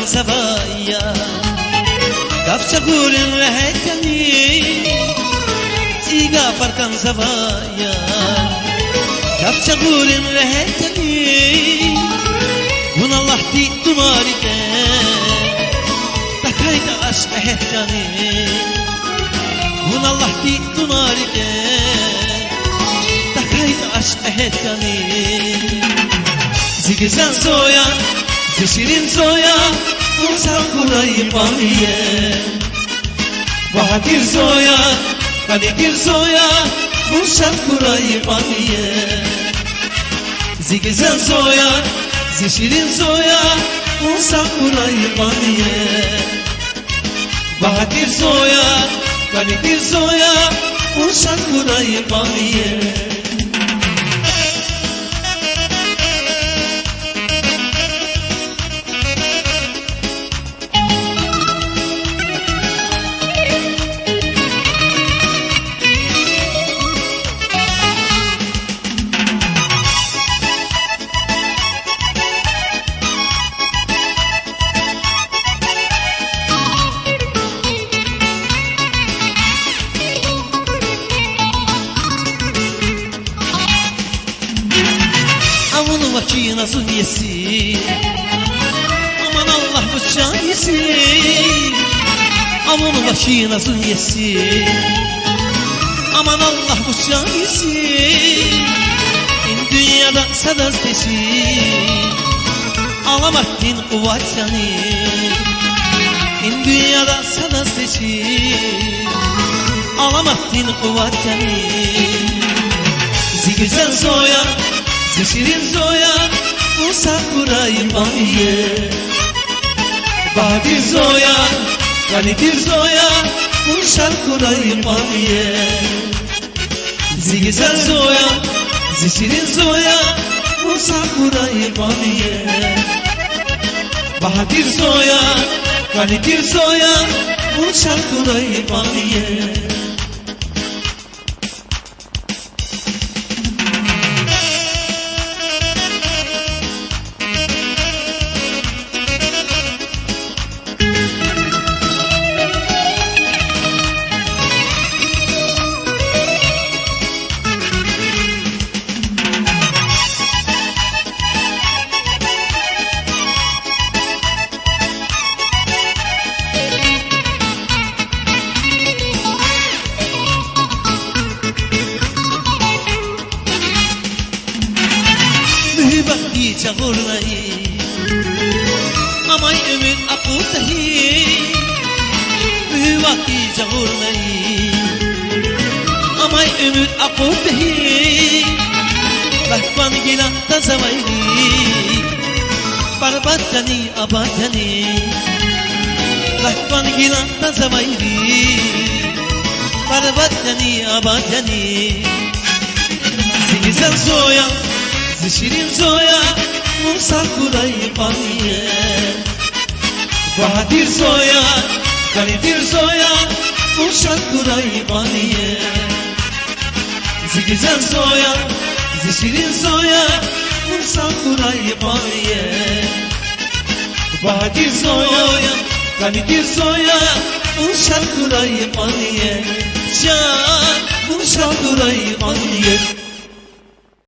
سبايا كفشة قولن رهتني تيغا فرقان سبايا كفشة قولن رهتني هنا الله دي تمارك تكايد أشق هتني هنا الله دي تمارك تكايد أشق هتني زيغزان زويا زشيرين زويا وساكوراي بامية بهادير زويا كاليدير زويا وساكوراي بامية زيغزان زويا زشيرين زويا وساكوراي بامية بهادير زويا كاليدير زويا وساكوراي بامية Aman makinası yesin, aman Allah bıçağı yesin. Aman makinası yesin, aman Allah bıçağı yesin. Dünyada sadaz desin, alamadın kuvvetini. Dünyada sadaz desin, alamadın kuvvetini. Zigzag zoya Zişirin zoya, bu sakurayı bamiye. Bahadir zoya, kalidir zoya, bu sakurayı bamiye. Zigzag zoya, zişirin zoya, bu sakurayı bamiye. Bahadir zoya, kalidir zoya, bu sakurayı bamiye. Mühibati çağırmayı Amay ümit akutahi Mühibati çağırmayı Amay ümit akutahi Bahvan gila tazamayri Barbatani abatani Bahvan gila tazamayri Barbatani abatani Zigzag zoya Zişirin zoya, bu sakurayı bamiye. Bahadir zoya, kalidir zoya, bu sakurayı bamiye. Zigzag zoya, zişirin zoya, bu sakurayı bamiye. Bahadir zoya, kalidir zoya, bu sakurayı bamiye. Can, bu sakurayı bamiye.